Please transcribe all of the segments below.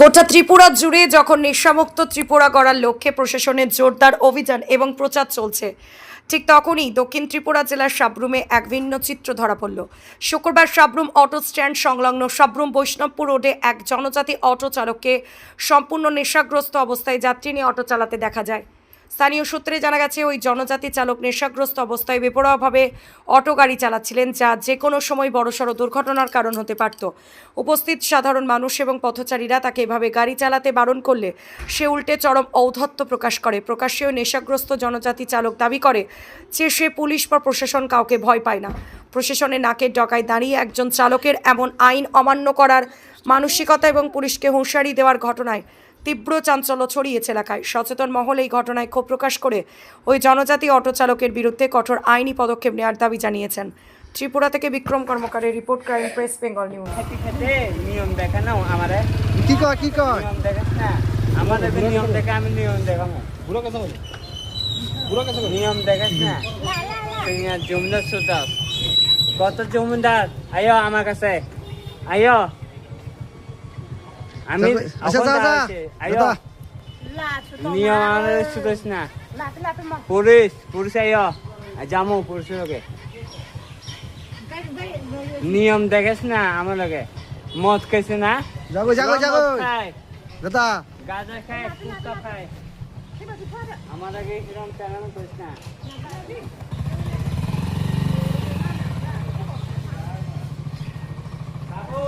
গোটা ত্রিপুরা জুড়ে যখন নেশামুক্ত ত্রিপুরা গড়ার লক্ষ্যে প্রশাসনের জোরদার অভিযান এবং প্রচার চলছে, ঠিক তখনই দক্ষিণ ত্রিপুরা জেলার সাবরুমে এক ভিন্ন চিত্র ধরা পড়ল। শুক্রবার সাবরুম অটো স্ট্যান্ড সংলগ্ন সাবরুম বৈষ্ণবপুর রোডে এক জনজাতি অটো চালককে সম্পূর্ণ নেশাগ্রস্ত অবস্থায় যাত্রী নিয়ে অটো চালাতে দেখা যায়। স্থানীয় সূত্রে জানা গেছে, ওই জনজাতি চালক নেশাগ্রস্ত অবস্থায় বেপরোয়াভাবে অটো গাড়ি চালাচ্ছিলেন, যা যে কোনো সময় বড়সড় দুর্ঘটনার কারণ হতে পারত। উপস্থিত সাধারণ মানুষ এবং পথচারীরা তাকে এভাবে গাড়ি চালাতে বারণ করলে সে উল্টে চরম ঔদ্ধত্য প্রকাশ করে। প্রকাশ্যে ওই নেশাগ্রস্ত জনজাতি চালক দাবি করে যে সে পুলিশ বা প্রশাসন কাউকে ভয় পায় না। প্রশাসনের নাকের ডগায় দাঁড়িয়ে একজন চালকের এমন আইন অমান্য করার মানসিকতা এবং পুলিশকে হুঁশিয়ারি দেওয়ার ঘটনায় তীব্র চাঞ্চল্য ছড়িয়েছে এলাকায়। সচেতন মহল এই ঘটনায় ক্ষোভ প্রকাশ করে ওই জনজাতি অটো চালকের বিরুদ্ধে কঠোর আইনি পদক্ষেপ নেওয়ার দাবি জানিয়েছেন। ত্রিপুরা থেকে বিক্রম কর্মকারের report, crime press Bengal news. নিয়ম দেখে না আমারে কি কয় নিয়ম দেখে না আমাদের নিয়ম দেখে আমি নিয়ম দেখাবো নিয়ম দেখে না তুই জমিদার সুদার কত জমিদার আয়ো আমার কাছে আয়ো আমি আয়ো নিয়ম আমার সুদোষ না পুলিশ আয়ো যামো পুলিশের লোকে নিয়ম দেখেছ না আমার লগে মদ খাইছে না যাগো দাদা গাঁজা খায় কুত্তা খায় আমার আগে এরকম চালানো করিস না বাবু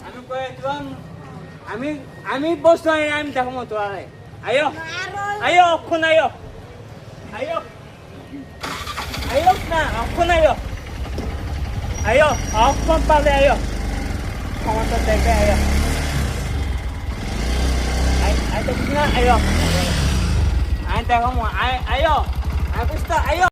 আমি কয়ে দিলাম আমি বসতো আমি দেখো মতো আয়ো আয়ো অক্ষণ আয়ো আয়ো আয়ো না অক্ষণ আয়ো ayo aku pale ayo kamu tuh tega ayo ayo ayo kamu ayo aku start ayo